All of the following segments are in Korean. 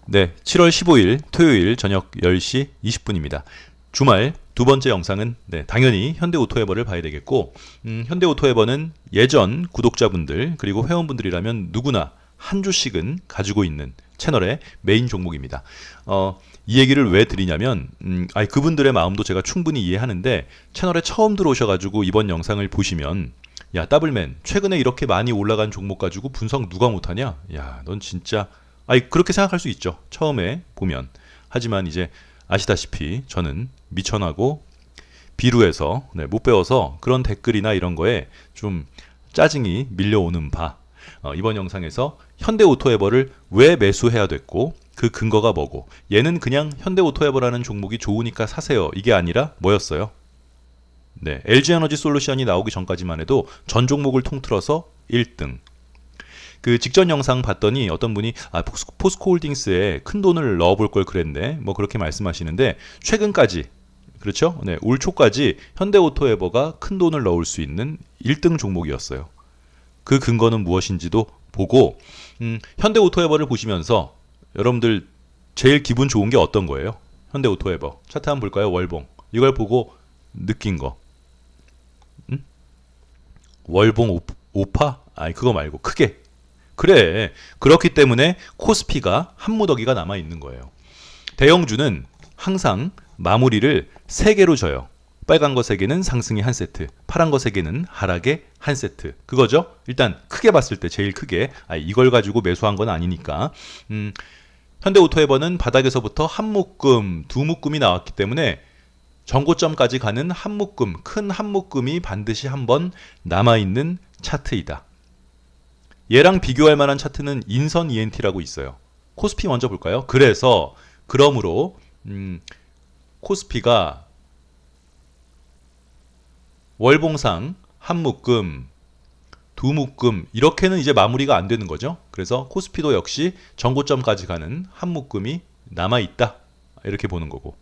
네, 7월 15일 토요일 저녁 10시 20분입니다. 주말 두 번째 영상은 당연히 현대오토에버를 봐야 되겠고, 현대오토에버는 예전 구독자분들 그리고 회원분들이라면 누구나 한 주씩은 가지고 있는 채널의 메인 종목입니다. 이 얘기를 왜 드리냐면 그분들의 마음도 제가 충분히 이해하는데, 채널에 처음 들어오셔가지고 이번 영상을 보시면 야 더블맨 최근에 이렇게 많이 올라간 종목 가지고 분석 누가 못하냐, 야 넌 진짜 그렇게 생각할 수 있죠, 처음에 보면. 하지만 이제 아시다시피 저는 미천하고 비루해서 못 배워서 그런 댓글이나 이런 거에 좀 짜증이 밀려오는 바, 이번 영상에서 현대오토에버를 왜 매수해야 됐고 그 근거가 뭐고, 얘는 그냥 현대오토에버라는 종목이 좋으니까 사세요 이게 아니라 뭐였어요? LG에너지 솔루션이 나오기 전까지만 해도 전 종목을 통틀어서 1등. 그 직전 영상 봤더니 어떤 분이 포스코홀딩스에 큰 돈을 넣어볼 걸 그랬네, 뭐 그렇게 말씀하시는데, 최근까지, 그렇죠? 올 초까지 현대오토에버가 큰 돈을 넣을 수 있는 1등 종목이었어요. 그 근거는 무엇인지도 보고, 현대오토에버를 보시면서 여러분들 제일 기분 좋은 게 어떤 거예요? 현대오토에버 차트 한번 볼까요? 월봉. 이걸 보고 느낀 거. 월봉 오파? 그거 말고 크게. 그래, 그렇기 때문에 코스피가 한 무더기가 남아있는 거예요. 대형주는 항상 마무리를 3개로 져요. 빨간 거 3개는 상승이 한 세트, 파란 거 3개는 하락의 한 세트. 그거죠? 일단 크게 봤을 때 제일 크게, 이걸 가지고 매수한 건 아니니까. 현대오토에버는 바닥에서부터 한 묶음, 두 묶음이 나왔기 때문에 정고점까지 가는 한 묶음, 큰 한 묶음이 반드시 한번 남아있는 차트이다. 얘랑 비교할 만한 차트는 인선 ENT라고 있어요. 코스피 먼저 볼까요? 그러므로 코스피가 월봉상 한 묶음, 두 묶음 이렇게는 이제 마무리가 안 되는 거죠. 그래서 코스피도 역시 정고점까지 가는 한 묶음이 남아있다, 이렇게 보는 거고.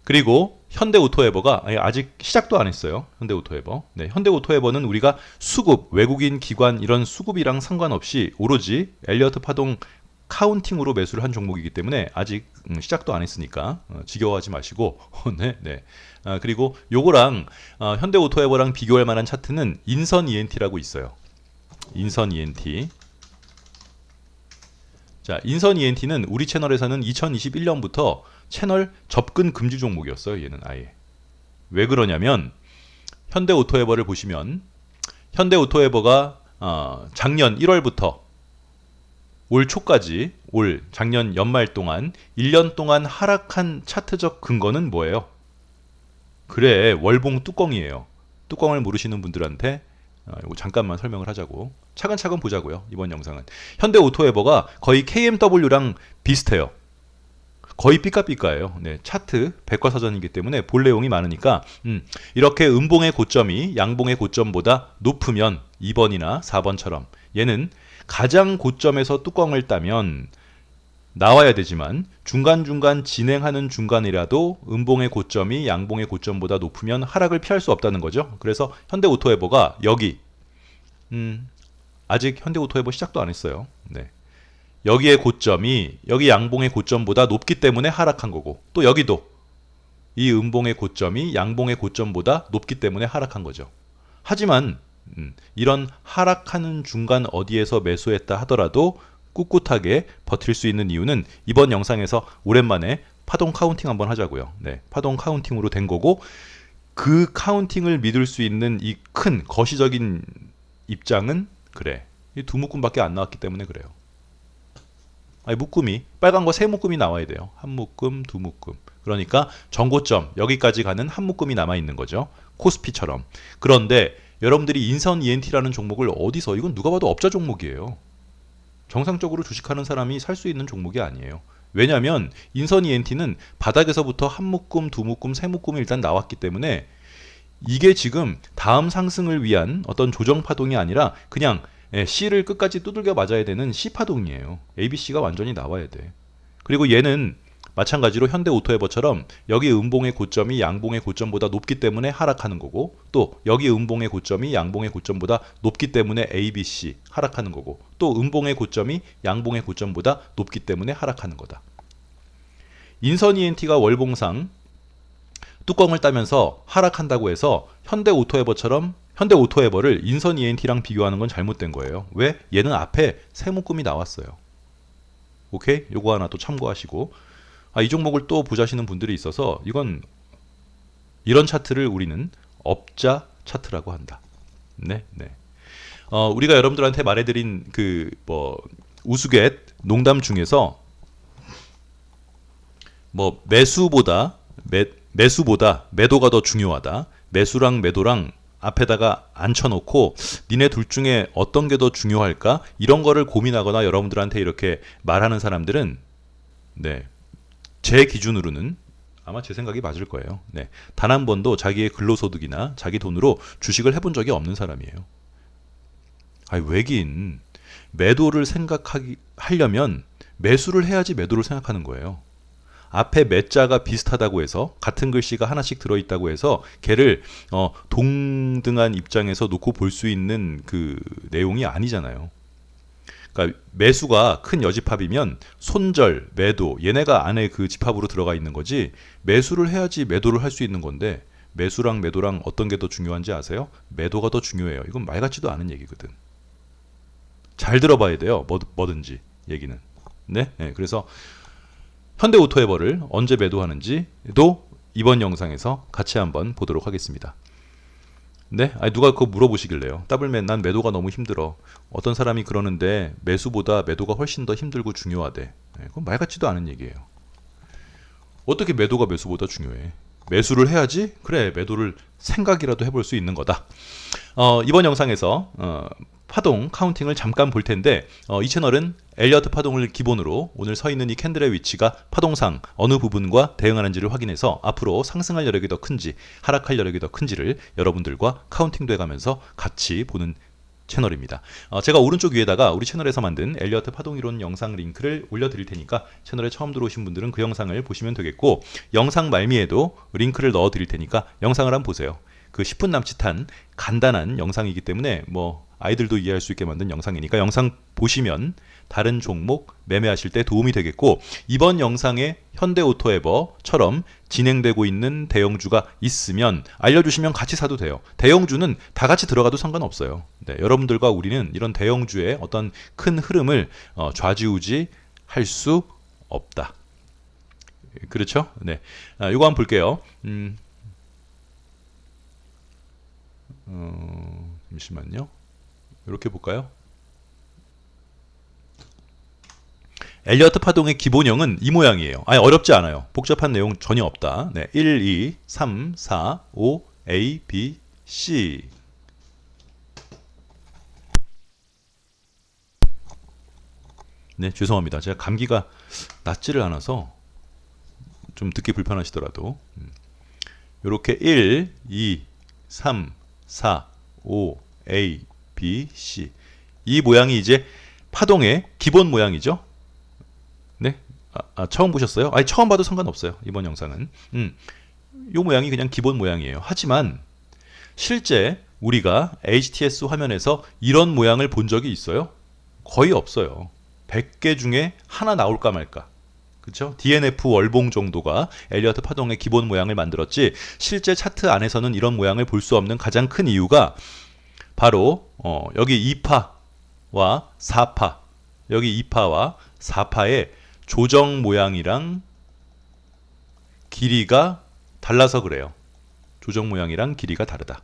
그리고 현대오토에버가 아직 시작도 안 했어요. 현대오토에버. 현대오토에버는 우리가 수급, 외국인 기관 이런 수급이랑 상관없이 오로지 엘리어트 파동 카운팅으로 매수를 한 종목이기 때문에 아직 시작도 안 했으니까 지겨워하지 마시고 그리고 요거랑 현대오토에버랑 비교할 만한 차트는 인선 ENT라고 있어요. 인선 ENT. 자, 인선 ENT는 우리 채널에서는 2021년부터 채널 접근 금지 종목이었어요. 얘는 아예. 왜 그러냐면 현대오토에버를 보시면 현대오토에버가 작년 1월부터 올 초까지, 작년 연말 동안 1년 동안 하락한 차트적 근거는 뭐예요? 그래, 월봉 뚜껑이에요. 뚜껑을 모르시는 분들한테 이거 잠깐만 설명을 하자고. 차근차근 보자고요. 이번 영상은 현대오토에버가 거의 KMW랑 비슷해요. 거의 삐까삐까예요. 차트 백과사전이기 때문에 볼 내용이 많으니까 이렇게 음봉의 고점이 양봉의 고점보다 높으면 2번이나 4번처럼 얘는 가장 고점에서 뚜껑을 따면 나와야 되지만 중간중간 진행하는 중간이라도 음봉의 고점이 양봉의 고점보다 높으면 하락을 피할 수 없다는 거죠. 그래서 현대오토에버가 여기 아직 현대오토에버 시작도 안 했어요. 여기의 고점이 여기 양봉의 고점보다 높기 때문에 하락한 거고, 또 여기도 이 음봉의 고점이 양봉의 고점보다 높기 때문에 하락한 거죠. 하지만 이런 하락하는 중간 어디에서 매수했다 하더라도 꿋꿋하게 버틸 수 있는 이유는 이번 영상에서 오랜만에 파동 카운팅 한번 하자고요. 파동 카운팅으로 된 거고, 그 카운팅을 믿을 수 있는 이 큰 거시적인 입장은 이 두 묶음밖에 안 나왔기 때문에 그래요. 묶음이 빨간 거 3묶음이 나와야 돼요. 한 묶음, 두 묶음. 그러니까 정고점 여기까지 가는 한 묶음이 남아 있는 거죠. 코스피처럼. 그런데 여러분들이 인선 ENT라는 종목을 어디서, 이건 누가 봐도 업자 종목이에요. 정상적으로 주식하는 사람이 살 수 있는 종목이 아니에요. 왜냐하면 인선 ENT는 바닥에서부터 한 묶음, 두 묶음, 3묶음이 일단 나왔기 때문에 이게 지금 다음 상승을 위한 어떤 조정 파동이 아니라 그냥 C를 끝까지 두들겨 맞아야 되는 C 파동이에요. ABC가 완전히 나와야 돼. 그리고 얘는 마찬가지로 현대오토에버처럼 여기 음봉의 고점이 양봉의 고점보다 높기 때문에 하락하는 거고, 또 여기 음봉의 고점이 양봉의 고점보다 높기 때문에 ABC 하락하는 거고, 또 음봉의 고점이 양봉의 고점보다 높기 때문에 하락하는 거다. 인선 ENT가 월봉상 뚜껑을 따면서 하락한다고 해서 현대오토에버처럼 현대오토에버를 인선 ENT랑 비교하는 건 잘못된 거예요. 왜? 얘는 앞에 세 묶음이 나왔어요. 오케이? 요거 하나 또 참고하시고, 이 종목을 또 보자시는 분들이 있어서 이건 이런 차트를 우리는 업자 차트라고 한다. 네, 네. 우리가 여러분들한테 말해드린 그 우스갯 농담 중에서 매수보다 매도가 더 중요하다. 매수랑 매도랑 앞에다가 앉혀놓고 니네 둘 중에 어떤 게 더 중요할까? 이런 거를 고민하거나 여러분들한테 이렇게 말하는 사람들은 네, 제 기준으로는 아마 제 생각이 맞을 거예요. 네, 단 한 번도 자기의 근로소득이나 자기 돈으로 주식을 해본 적이 없는 사람이에요. 왜긴 매도를 하려면 매수를 해야지 매도를 생각하는 거예요. 앞에 매자가 비슷하다고 해서 같은 글씨가 하나씩 들어있다고 해서 걔를 동등한 입장에서 놓고 볼 수 있는 그 내용이 아니잖아요. 그러니까 매수가 큰 여집합이면 손절, 매도 얘네가 안에 그 집합으로 들어가 있는 거지, 매수를 해야지 매도를 할 수 있는 건데 매수랑 매도랑 어떤 게 더 중요한지 아세요? 매도가 더 중요해요. 이건 말 같지도 않은 얘기거든. 잘 들어봐야 돼요. 뭐든지 얘기는. 네? 네. 그래서 현대오토에버를 언제 매도하는지도 이번 영상에서 같이 한번 보도록 하겠습니다. 네? 누가 그거 물어보시길래요. 더블맨 난 매도가 너무 힘들어. 어떤 사람이 그러는데 매수보다 매도가 훨씬 더 힘들고 중요하대. 네, 그건 말 같지도 않은 얘기예요. 어떻게 매도가 매수보다 중요해? 매수를 해야지 그래 매도를 생각이라도 해볼 수 있는 거다. 이번 영상에서 파동 카운팅을 잠깐 볼 텐데, 이 채널은 엘리어트 파동을 기본으로 오늘 서 있는 이 캔들의 위치가 파동상 어느 부분과 대응하는지를 확인해서 앞으로 상승할 여력이 더 큰지 하락할 여력이 더 큰지를 여러분들과 카운팅돼 가면서 같이 보는 채널입니다. 제가 오른쪽 위에다가 우리 채널에서 만든 엘리어트 파동이론 영상 링크를 올려드릴 테니까 채널에 처음 들어오신 분들은 그 영상을 보시면 되겠고, 영상 말미에도 링크를 넣어드릴 테니까 영상을 한번 보세요. 그 10분 남짓한 간단한 영상이기 때문에 아이들도 이해할 수 있게 만든 영상이니까 영상 보시면 다른 종목 매매하실 때 도움이 되겠고, 이번 영상에 현대오토에버처럼 진행되고 있는 대형주가 있으면 알려주시면 같이 사도 돼요. 대형주는 다 같이 들어가도 상관없어요. 네, 여러분들과 우리는 이런 대형주의 어떤 큰 흐름을 좌지우지 할 수 없다. 그렇죠? 네, 이거 한번 볼게요. 잠시만요. 이렇게 볼까요? 엘리어트 파동의 기본형은 이 모양이에요. 어렵지 않아요. 복잡한 내용 전혀 없다. 네, 1, 2, 3, 4, 5, A, B, C. 네, 죄송합니다. 제가 감기가 낫지를 않아서 좀 듣기 불편하시더라도 이렇게 1, 2, 3, 4, 5, A, B, C. 이 모양이 이제 파동의 기본 모양이죠. 네? 처음 보셨어요? 처음 봐도 상관없어요. 이번 영상은. 이 모양이 그냥 기본 모양이에요. 하지만 실제 우리가 HTS 화면에서 이런 모양을 본 적이 있어요? 거의 없어요. 100개 중에 하나 나올까 말까. 그렇죠? DNF 월봉 정도가 엘리어트 파동의 기본 모양을 만들었지, 실제 차트 안에서는 이런 모양을 볼 수 없는 가장 큰 이유가 바로 여기 2파와 4파, 여기 2파와 4파의 조정 모양이랑 길이가 달라서 그래요. 조정 모양이랑 길이가 다르다.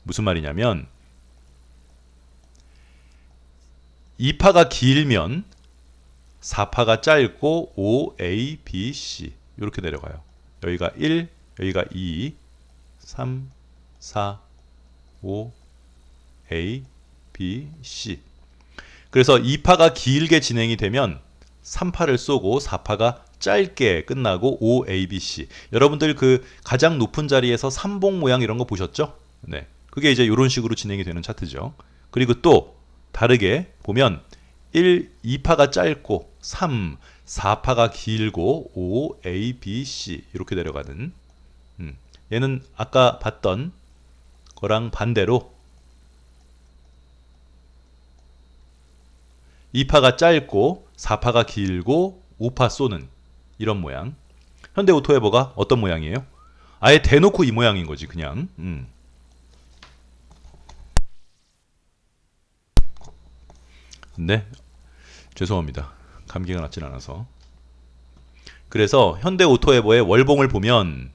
무슨 말이냐면 2파가 길면 4파가 짧고 O, A, B, C 이렇게 내려가요. 여기가 1, 여기가 2, 3, 4, 5, A, B, C. 그래서 2파가 길게 진행이 되면 3파를 쏘고 4파가 짧게 끝나고 O, A, B, C. 여러분들 그 가장 높은 자리에서 삼봉 모양 이런 거 보셨죠? 네, 그게 이제 이런 식으로 진행이 되는 차트죠. 그리고 또 다르게 보면 1, 2파가 짧고 3, 4파가 길고 5, A, B, C 이렇게 내려가는 얘는 아까 봤던 거랑 반대로 2파가 짧고 4파가 길고 5파 쏘는 이런 모양. 현대 오토에버가 어떤 모양이에요? 아예 대놓고 이 모양인 거지 그냥. 네, 죄송합니다. 감기가 낫진 않아서. 그래서 현대 오토에버의 월봉을 보면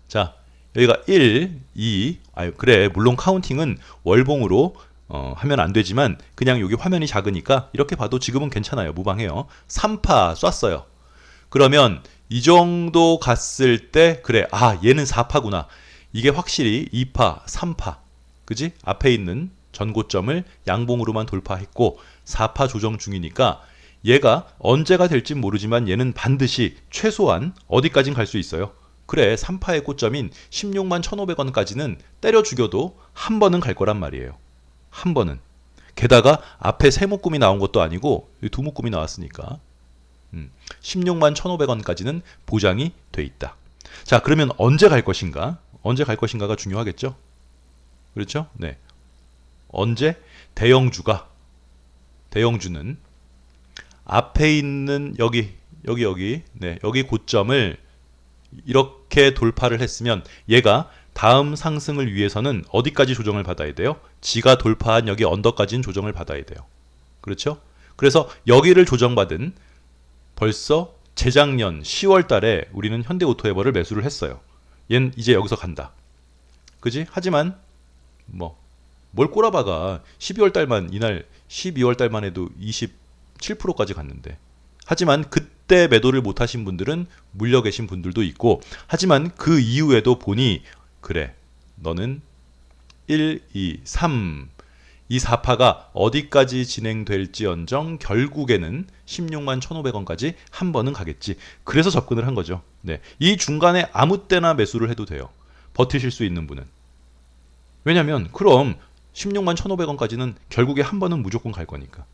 자 여기가 1, 2 아유 그래 물론 카운팅은 월봉으로 하면 안 되지만 그냥 여기 화면이 작으니까 이렇게 봐도 지금은 괜찮아요. 무방해요. 3파 쐈어요. 그러면 이 정도 갔을 때 그래 얘는 4파구나. 이게 확실히 2파, 3파 그지? 앞에 있는 전고점을 양봉으로만 돌파했고 4파 조정 중이니까 얘가 언제가 될진 모르지만 얘는 반드시 최소한 어디까진 갈 수 있어요. 그래 3파의 고점인 16만 1,500원까지는 때려 죽여도 한 번은 갈 거란 말이에요. 한 번은. 게다가 앞에 세 묶음이 나온 것도 아니고 두 묶음이 나왔으니까 16만 1,500원까지는 보장이 돼 있다. 자 그러면 언제 갈 것인가? 언제 갈 것인가가 중요하겠죠? 그렇죠? 네. 언제? 대형주는 앞에 있는 여기 고점을 이렇게 돌파를 했으면 얘가 다음 상승을 위해서는 어디까지 조정을 받아야 돼요? 지가 돌파한 여기 언더까지는 조정을 받아야 돼요. 그렇죠? 그래서 여기를 조정받은 벌써 재작년 10월 달에 우리는 현대오토에버를 매수를 했어요. 얘는 이제 여기서 간다. 그지? 하지만 뭘 꼬라박아. 12월 달만 이날 12월 달만 해도 27%까지 갔는데. 하지만 그때 매도를 못 하신 분들은 물려 계신 분들도 있고 하지만 그 이후에도 보니 그래 너는 1, 2, 3 이 4파가 어디까지 진행될지언정 결국에는 16만 1,500원까지 한 번은 가겠지. 그래서 접근을 한 거죠. 네. 이 중간에 아무 때나 매수를 해도 돼요. 버티실 수 있는 분은. 왜냐면 그럼 16만 1,500원까지는 결국에 한 번은 무조건 갈 거니까.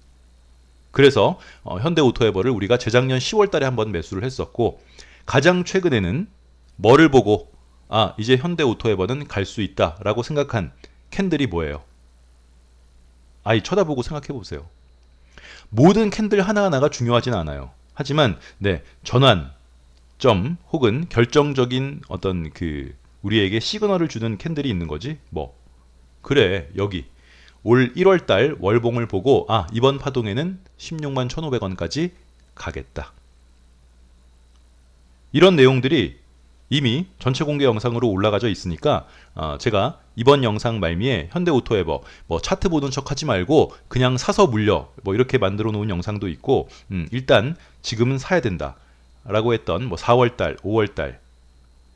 그래서 현대오토에버를 우리가 재작년 10월 달에 한번 매수를 했었고 가장 최근에는 뭐를 보고 이제 현대오토에버는 갈 수 있다라고 생각한 캔들이 뭐예요? 쳐다보고 생각해 보세요. 모든 캔들 하나하나가 중요하진 않아요. 하지만 전환점 혹은 결정적인 어떤 우리에게 시그널을 주는 캔들이 있는 거지. 그래 여기 올 1월달 월봉을 보고 이번 파동에는 16만 1,500원까지 가겠다. 이런 내용들이 이미 전체 공개 영상으로 올라가져 있으니까 제가 이번 영상 말미에 현대오토에버 차트 보는 척 하지 말고 그냥 사서 물려 이렇게 만들어 놓은 영상도 있고 일단 지금은 사야 된다 라고 했던 4월달 5월달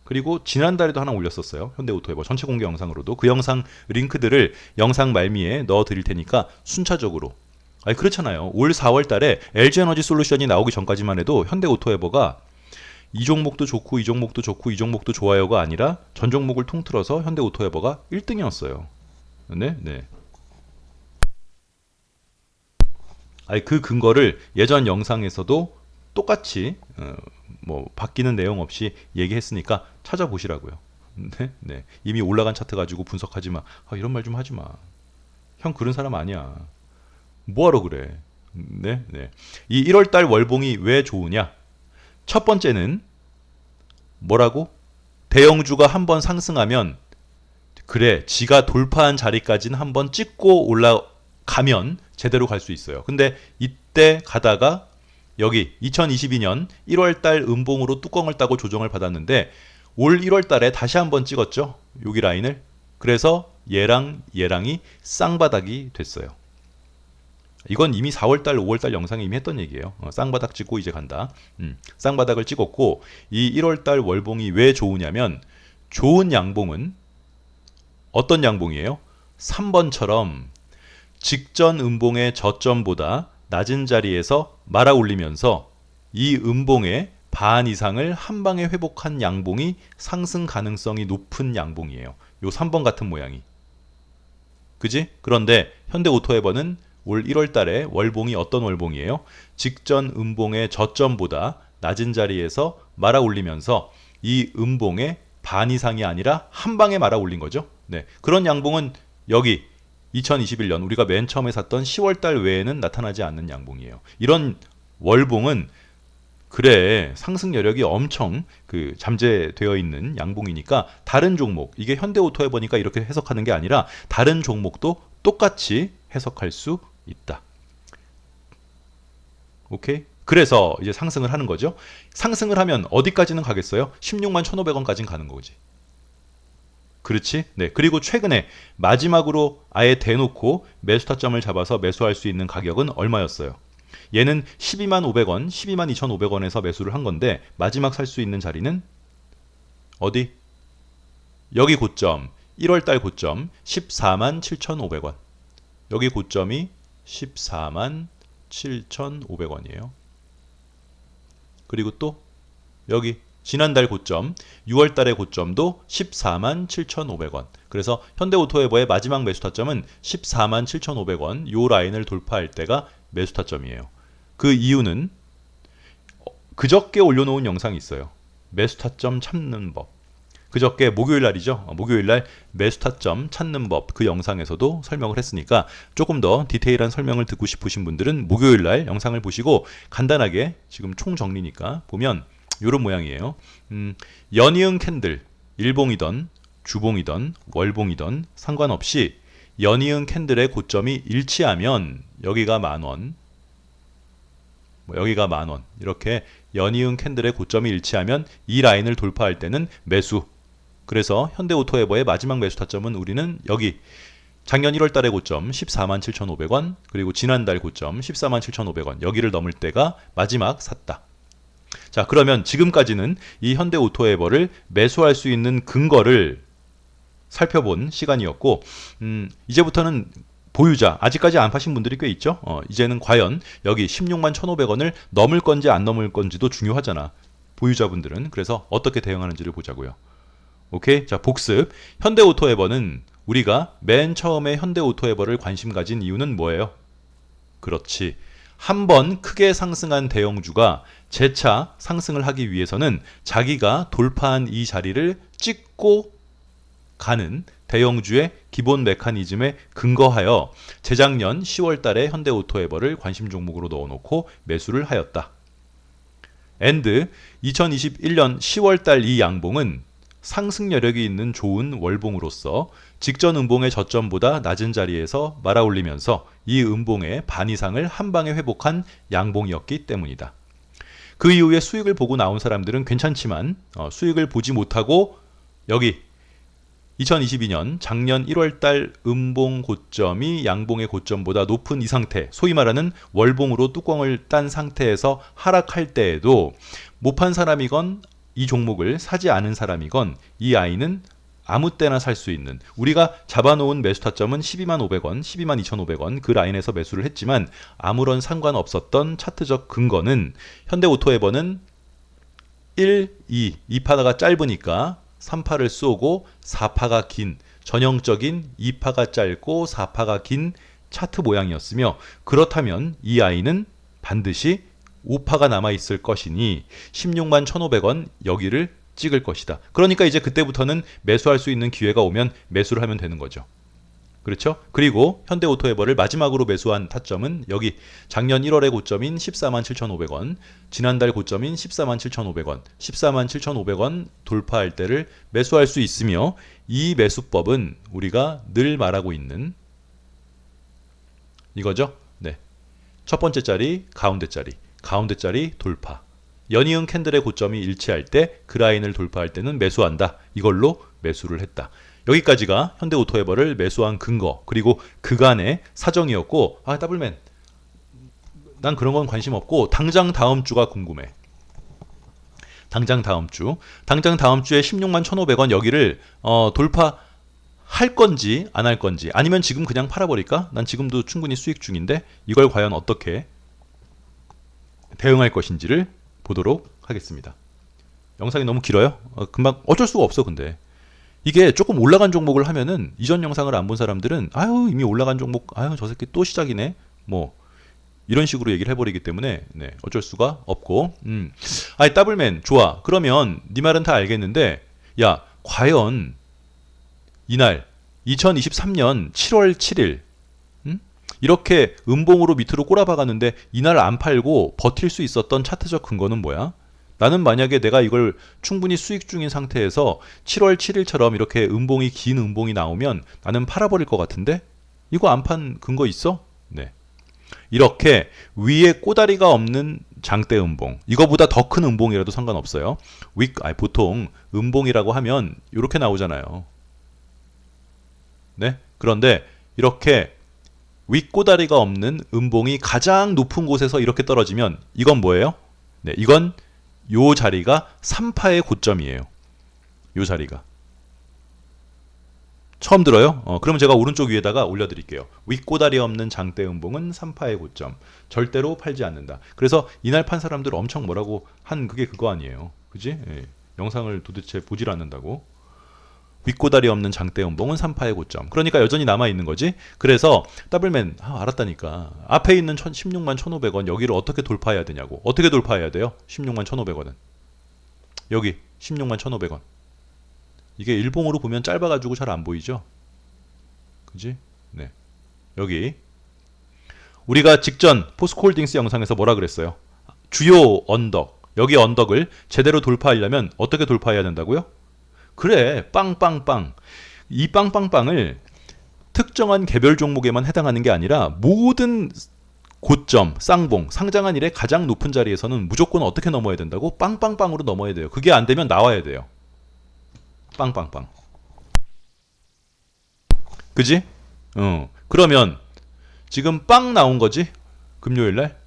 그리고 지난달에도 하나 올렸었어요. 현대오토에버 전체 공개 영상으로도 그 영상 링크들을 영상 말미에 넣어 드릴 테니까 순차적으로 그렇잖아요. 올 4월달에 LG에너지솔루션이 나오기 전까지만 해도 현대오토에버가 이 종목도 좋고 이 종목도 좋고 이 종목도 좋아요가 아니라 전 종목을 통틀어서 현대오토에버가 1등이었어요. 네. 그 근거를 예전 영상에서도 똑같이 바뀌는 내용 없이 얘기했으니까 찾아보시라고요. 네. 이미 올라간 차트 가지고 분석하지 마. 이런 말 좀 하지 마. 형 그런 사람 아니야. 뭐하러 그래. 네. 이 1월달 월봉이 왜 좋으냐? 첫 번째는 뭐라고? 대형주가 한번 상승하면 그래 지가 돌파한 자리까지는 한번 찍고 올라가면 제대로 갈 수 있어요. 근데 이때 가다가 여기 2022년 1월달 음봉으로 뚜껑을 따고 조정을 받았는데 올 1월달에 다시 한번 찍었죠. 여기 라인을. 그래서 얘랑이 쌍바닥이 됐어요. 이건 이미 4월달 5월달 영상에 이미 했던 얘기예요. 쌍바닥 찍고 이제 간다. 쌍바닥을 찍었고 이 1월달 월봉이 왜 좋으냐면 좋은 양봉은 어떤 양봉이에요? 3번처럼 직전 음봉의 저점보다 낮은 자리에서 말아 올리면서 이 음봉의 반 이상을 한 방에 회복한 양봉이 상승 가능성이 높은 양봉이에요. 요 3번 같은 모양이. 그지? 그런데 현대오토에버는 올 1월 달에 월봉이 어떤 월봉이에요? 직전 음봉의 저점보다 낮은 자리에서 말아 올리면서 이 음봉의 반 이상이 아니라 한 방에 말아 올린 거죠. 네. 그런 양봉은 여기 2021년 우리가 맨 처음에 샀던 10월 달 외에는 나타나지 않는 양봉이에요. 이런 월봉은 그래 상승 여력이 엄청 잠재되어 있는 양봉이니까 다른 종목, 이게 현대오토에 보니까 이렇게 해석하는 게 아니라 다른 종목도 똑같이 해석할 수 있다. 오케이? 그래서 이제 상승을 하는 거죠. 상승을 하면 어디까지는 가겠어요? 16만 1,500원까지는 가는 거지. 그렇지? 네. 그리고 최근에 마지막으로 아예 대놓고 매수 타점을 잡아서 매수할 수 있는 가격은 얼마였어요? 얘는 12만 500원, 12만 2,500원에서 매수를 한 건데 마지막 살 수 있는 자리는 어디? 여기 고점, 1월 달 고점 14만 7,500원. 여기 고점이 14만 7,500원이에요. 그리고 또 여기 지난달 고점, 6월 달의 고점도 14만 7,500원. 그래서 현대오토웨버의 마지막 매수 타점은 14만 7,500원. 요 라인을 돌파할 때가 매수 타점이에요. 그 이유는 그저께 올려놓은 영상이 있어요. 매수 타점 찾는 법. 그저께 목요일 날이죠. 목요일 날 매수 타점 찾는 법, 그 영상에서도 설명을 했으니까 조금 더 디테일한 설명을 듣고 싶으신 분들은 목요일 날 영상을 보시고 간단하게 지금 총 정리니까 보면 이런 모양이에요. 연이은 캔들, 일봉이던 주봉이던 월봉이던 상관없이 연이은 캔들의 고점이 일치하면 여기가 10,000원, 여기가 10,000원, 이렇게 연이은 캔들의 고점이 일치하면 이 라인을 돌파할 때는 매수. 그래서 현대오토웨버의 마지막 매수 타점은 우리는 여기 작년 1월 달의 고점 14만 7,500원, 그리고 지난달 고점 14만 7,500원, 여기를 넘을 때가 마지막 샀다. 자, 그러면 지금까지는 이 현대오토웨버를 매수할 수 있는 근거를 살펴본 시간이었고, 이제부터는 보유자, 아직까지 안 파신 분들이 꽤 있죠. 이제는 과연 여기 16만 1,500원을 넘을 건지 안 넘을 건지도 중요하잖아, 보유자분들은. 그래서 어떻게 대응하는지를 보자고요. 오케이? 자, 복습. 현대오토웨버는 우리가 맨 처음에 현대오토웨버를 관심 가진 이유는 뭐예요? 그렇지. 한번 크게 상승한 대형주가 재차 상승을 하기 위해서는 자기가 돌파한 이 자리를 찍고 가는 대형주의 기본 메커니즘에 근거하여 재작년 10월 달에 현대오토웨버를 관심 종목으로 넣어놓고 매수를 하였다. 앤드 2021년 10월 달 이 양봉은 상승 여력이 있는 좋은 월봉으로서 직전 음봉의 저점보다 낮은 자리에서 말아올리면서 이 음봉의 반 이상을 한 방에 회복한 양봉이었기 때문이다. 그 이후에 수익을 보고 나온 사람들은 괜찮지만 수익을 보지 못하고 여기 2022년 작년 1월 달 음봉 고점이 양봉의 고점보다 높은 이 상태, 소위 말하는 월봉으로 뚜껑을 딴 상태에서 하락할 때에도 못 판 사람이건 이 종목을 사지 않은 사람이건 이 아이는 아무 때나 살 수 있는, 우리가 잡아놓은 매수 타점은 12만 500원, 12만 2,500원 그 라인에서 매수를 했지만 아무런 상관없었던 차트적 근거는 현대오토웨버는 1, 2파가 짧으니까 3파를 쏘고 4파가 긴, 전형적인 2파가 짧고 4파가 긴 차트 모양이었으며, 그렇다면 이 아이는 반드시 5파가 남아있을 것이니 16만 1,500원 여기를 찍을 것이다. 그러니까 이제 그때부터는 매수할 수 있는 기회가 오면 매수를 하면 되는 거죠. 그렇죠? 그리고 현대오토웨버를 마지막으로 매수한 타점은 여기 작년 1월의 고점인 14만 7,500원, 지난달 고점인 14만 7,500원, 14만 7,500원 돌파할 때를 매수할 수 있으며, 이 매수법은 우리가 늘 말하고 있는 이거죠. 네. 첫 번째 자리, 가운데 자리, 가운데 자리 돌파. 연이은 캔들의 고점이 일치할 때 그 라인을 돌파할 때는 매수한다. 이걸로 매수를 했다. 여기까지가 현대오토웨버를 매수한 근거, 그리고 그간의 사정이었고, 더블맨 난 그런 건 관심 없고 당장 다음 주가 궁금해. 당장 다음 주에 16만 1,500원 여기를 돌파할 건지 안 할 건지, 아니면 지금 그냥 팔아버릴까? 난 지금도 충분히 수익 중인데 이걸 과연 어떻게 대응할 것인지를 보도록 하겠습니다. 영상이 너무 길어요? 금방 어쩔 수가 없어. 근데 이게 조금 올라간 종목을 하면은 이전 영상을 안 본 사람들은 이미 올라간 종목, 저 새끼 또 시작이네, 뭐 이런 식으로 얘기를 해버리기 때문에 네, 어쩔 수가 없고 아니 더블맨 좋아. 그러면 네 말은 다 알겠는데 야 과연 이날 2023년 7월 7일 이렇게 음봉으로 밑으로 꼬라박았는데 이날 안 팔고 버틸 수 있었던 차트적 근거는 뭐야? 나는 만약에 내가 이걸 충분히 수익 중인 상태에서 7월 7일처럼 이렇게 음봉이 긴 음봉이 나오면 나는 팔아버릴 것 같은데 이거 안 판 근거 있어? 네. 이렇게 위에 꼬다리가 없는 장대 음봉 이거보다 더 큰 음봉이라도 상관없어요. 보통 음봉이라고 하면 이렇게 나오잖아요. 네? 그런데 이렇게 윗꼬다리가 없는 음봉이 가장 높은 곳에서 이렇게 떨어지면 이건 뭐예요? 네, 이건 요 자리가 3파의 고점이에요. 요 자리가. 처음 들어요? 그러면 제가 오른쪽 위에다가 올려드릴게요. 윗꼬다리 없는 장대 음봉은 3파의 고점. 절대로 팔지 않는다. 그래서 이날 판 사람들 엄청 뭐라고 한 그게 그거 아니에요. 그지? 예. 영상을 도대체 보질 않는다고. 윗꼬다리 없는 장대 음봉은 3파의 고점. 그러니까 여전히 남아있는 거지. 그래서 더블맨 알았다니까. 앞에 있는 16만 1,500원 여기를 어떻게 돌파해야 되냐고. 어떻게 돌파해야 돼요? 16만 1,500원은. 여기 16만 1,500원. 이게 일봉으로 보면 짧아가지고 잘 안 보이죠? 그지? 네. 여기 우리가 직전 포스코홀딩스 영상에서 뭐라 그랬어요? 주요 언덕. 여기 언덕을 제대로 돌파하려면 어떻게 돌파해야 된다고요? 그래 빵빵빵. 이 빵빵빵을 특정한 개별 종목에만 해당하는 게 아니라 모든 고점, 쌍봉, 상장한 일의 가장 높은 자리에서는 무조건 어떻게 넘어야 된다고? 빵빵빵으로 넘어야 돼요. 그게 안 되면 나와야 돼요. 빵빵빵. 그지? 그러면 지금 빵 나온 거지? 금요일날?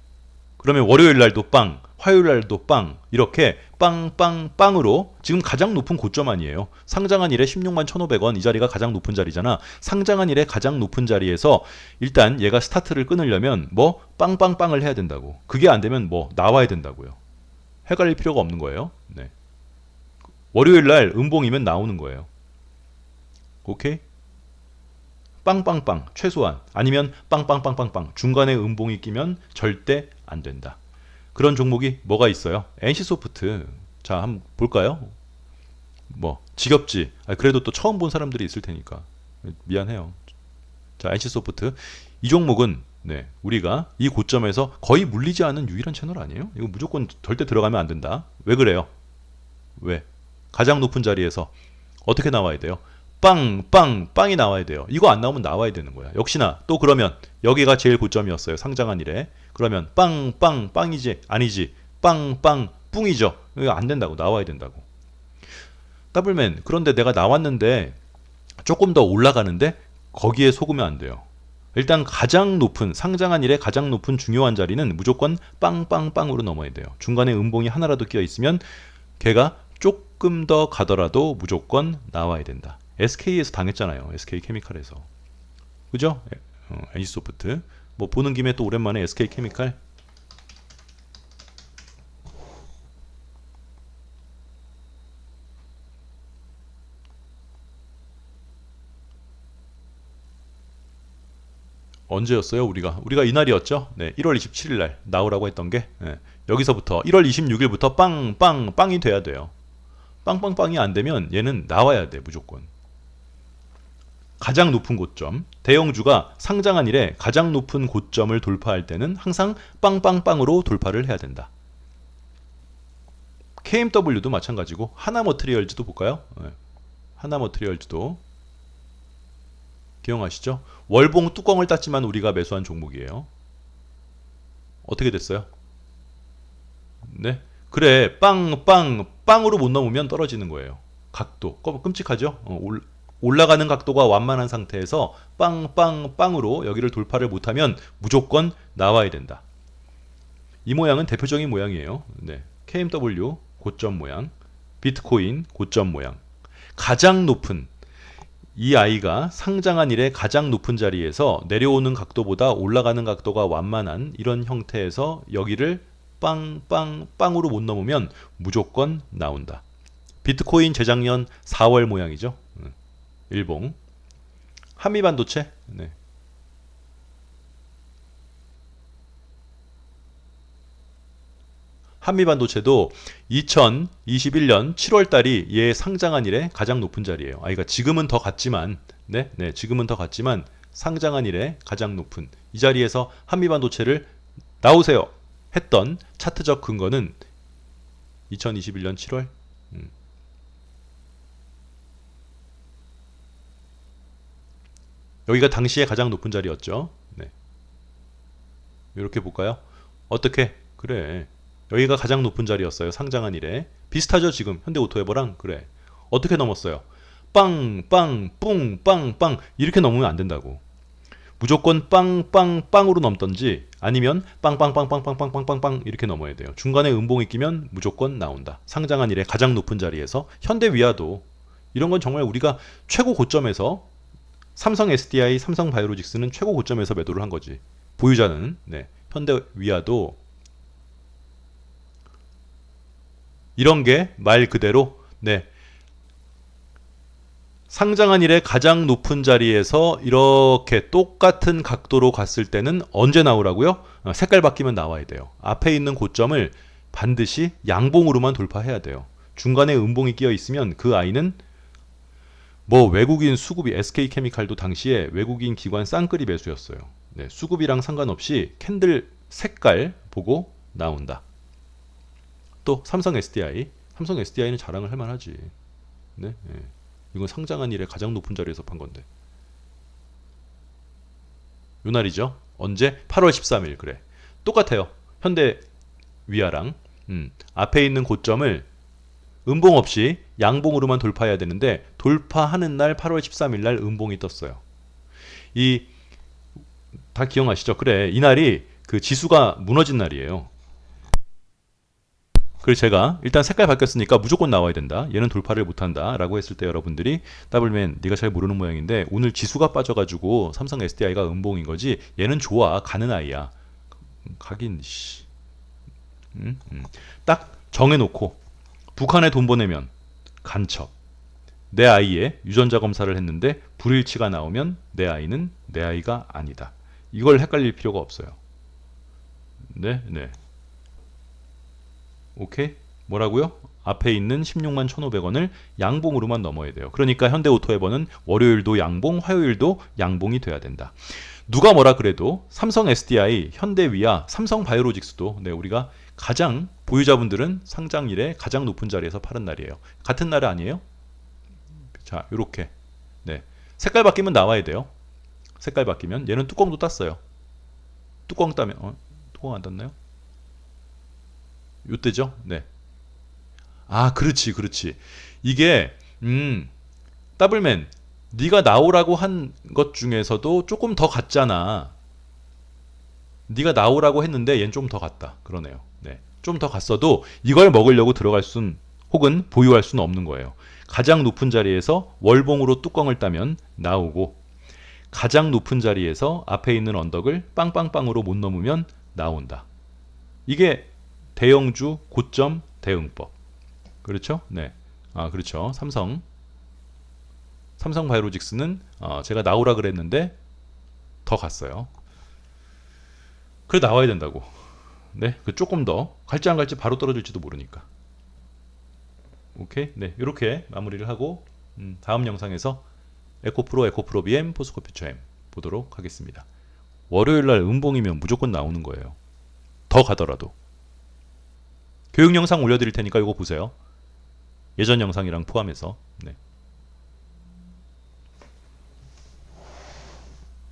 그러면 월요일날도 빵, 화요일날도 빵, 이렇게 빵빵빵으로 지금 가장 높은 고점 아니에요. 상장한 일에 16만 1,500원 이 자리가 가장 높은 자리잖아. 상장한 일에 가장 높은 자리에서 일단 얘가 스타트를 끊으려면 뭐 빵빵빵을 해야 된다고. 그게 안 되면 뭐 나와야 된다고요. 헷갈릴 필요가 없는 거예요. 네. 월요일날 음봉이면 나오는 거예요. 오케이? 빵빵빵 최소한 아니면 빵빵빵빵빵 중간에 음봉이 끼면 절대 안 된다. 그런 종목이 뭐가 있어요? NC소프트. 자, 한번 볼까요? 뭐 지겹지. 그래도 또 처음 본 사람들이 있을 테니까 미안해요. 자, NC소프트 이 종목은 네, 우리가 이 고점에서 거의 물리지 않은 유일한 채널 아니에요? 이거 무조건 절대 들어가면 안 된다. 왜 그래요? 왜? 가장 높은 자리에서 어떻게 나와야 돼요? 빵이 나와야 돼요. 이거 안 나오면 나와야 되는 거야. 역시나 또 그러면 여기가 제일 고점이었어요. 상장한 일에. 그러면 빵이지 아니지 뿡이죠. 이거 안 된다고. 나와야 된다고. 더블맨 그런데 내가 나왔는데 조금 더 올라가는데 거기에 속으면 안 돼요. 일단 가장 높은 상장한 일에 가장 높은 중요한 자리는 무조건 빵으로 넘어야 돼요. 중간에 음봉이 하나라도 끼어 있으면 걔가 조금 더 가더라도 무조건 나와야 된다. SK에서 당했잖아요. SK케미칼에서. 그죠? NC소프트. 뭐 보는 김에 또 오랜만에 SK케미칼. 언제였어요? 우리가 이날이었죠? 네, 1월 27일 날 나오라고 했던 게 네, 여기서부터 1월 26일부터 빵이 돼야 돼요. 빵이 안 되면 얘는 나와야 돼 무조건. 가장 높은 고점 대형주가 상장한 일에 가장 높은 고점을 돌파할 때는 항상 빵으로 돌파를 해야 된다. KMW도 마찬가지고 하나머트리얼즈도 볼까요? 네. 하나머트리얼즈도 기억하시죠? 월봉 뚜껑을 땄지만 우리가 매수한 종목이에요. 어떻게 됐어요? 네. 그래 빵으로 못 넘으면 떨어지는 거예요. 각도 끔찍하죠? 올라가는 각도가 완만한 상태에서 빵으로 여기를 돌파를 못하면 무조건 나와야 된다. 이 모양은 대표적인 모양이에요. 네. KMW 고점 모양, 비트코인 고점 모양. 가장 높은 이 아이가 상장한 일에 가장 높은 자리에서 내려오는 각도보다 올라가는 각도가 완만한 이런 형태에서 여기를 빵으로 못 넘으면 무조건 나온다. 비트코인 재작년 4월 모양이죠. 일봉. 한미반도체. 네. 한미반도체도 2021년 7월 달이 얘 상장한 이래 가장 높은 자리예요. 그러니까 지금은 더 갔지만, 지금은 더 갔지만 상장한 이래 가장 높은 이 자리에서 한미반도체를 나오세요 했던 차트적 근거는 2021년 7월. 여기가 당시에 가장 높은 자리였죠. 네. 이렇게 볼까요? 어떻게? 그래. 여기가 가장 높은 자리였어요. 상장한 이래. 비슷하죠, 지금 현대오토에버랑. 그래. 어떻게 넘었어요? 빵, 빵, 뿡, 빵, 빵 이렇게 넘으면 안 된다고. 무조건 빵, 빵, 빵으로 넘던지 아니면 빵, 빵, 빵, 빵, 빵, 빵, 빵, 빵, 빵 이렇게 넘어야 돼요. 중간에 음봉이 끼면 무조건 나온다. 상장한 이래 가장 높은 자리에서 현대위아도 이런 건 정말 우리가 최고 고점에서 삼성 SDI, 삼성 바이오로직스는 최고 고점에서 매도를 한 거지. 보유자는 현대위아도 이런 게 말 그대로 상장한 이래 가장 높은 자리에서 이렇게 똑같은 각도로 갔을 때는 언제 나오라고요? 색깔 바뀌면 나와야 돼요. 앞에 있는 고점을 반드시 양봉으로만 돌파해야 돼요. 중간에 음봉이 끼어 있으면 그 아이는 뭐 외국인 수급이 SK케미칼도 당시에 외국인 기관 쌍끌이 매수였어요. 수급이랑 상관없이 캔들 색깔 보고 나온다. 또 삼성 SDI는 자랑을 할 만하지. 이건 상장한 이래 가장 높은 자리에서 판 건데. 요 날이죠. 언제? 8월 13일. 그래. 똑같아요. 현대위아랑 앞에 있는 고점을 음봉 없이 양봉으로만 돌파해야 되는데 돌파하는 날 8월 13일 날 음봉이 떴어요. 이 다 기억나시죠? 그래. 이날이 그 지수가 무너진 날이에요. 그래서 제가 일단 색깔 바뀌었으니까 무조건 나와야 된다. 얘는 돌파를 못한다 라고 했을 때 여러분들이 더블맨 네가 잘 모르는 모양인데 오늘 지수가 빠져가지고 삼성 SDI가 음봉인 거지 얘는 좋아 가는 아이야. 가긴 딱 정해놓고 북한에 돈 보내면 간첩 내 아이의 유전자 검사를 했는데 불일치가 나오면 내 아이는 내 아이가 아니다. 이걸 헷갈릴 필요가 없어요. 네. 오케이? 뭐라고요? 앞에 있는 16만 1,500원을 양봉으로만 넘어야 돼요. 그러니까 현대오토에버는 월요일도 양봉, 화요일도 양봉이 돼야 된다. 누가 뭐라 그래도 삼성 SDI, 현대위아, 삼성 바이오로직스도 우리가 가장 보유자분들은 상장일에 가장 높은 자리에서 파는 날이에요. 같은 날 아니에요? 자, 요렇게. 색깔 바뀌면 나와야 돼요. 색깔 바뀌면 얘는 뚜껑도 땄어요. 뚜껑 따면 뚜껑 안 땄나요? 요때죠? 아, 그렇지. 이게 더블맨 네가 나오라고 한 것 중에서도 조금 더 갔잖아. 네가 나오라고 했는데 얘는 좀 더 갔다. 그러네요. 좀 더 갔어도 이걸 먹으려고 들어갈 순 혹은 보유할 수는 없는 거예요. 가장 높은 자리에서 월봉으로 뚜껑을 따면 나오고 가장 높은 자리에서 앞에 있는 언덕을 빵빵빵으로 못 넘으면 나온다. 이게 대형주 고점 대응법. 그렇죠? 그렇죠. 삼성 바이오로직스는 제가 나오라 그랬는데 더 갔어요. 그래 나와야 된다고. 그 조금 더 갈지 안 갈지 바로 떨어질지도 모르니까. 오케이. 이렇게 마무리를 하고 다음 영상에서 에코프로 BM, 포스코 퓨처엠 보도록 하겠습니다. 월요일날 음봉이면 무조건 나오는 거예요. 더 가더라도. 교육 영상 올려드릴 테니까 이거 보세요. 예전 영상이랑 포함해서.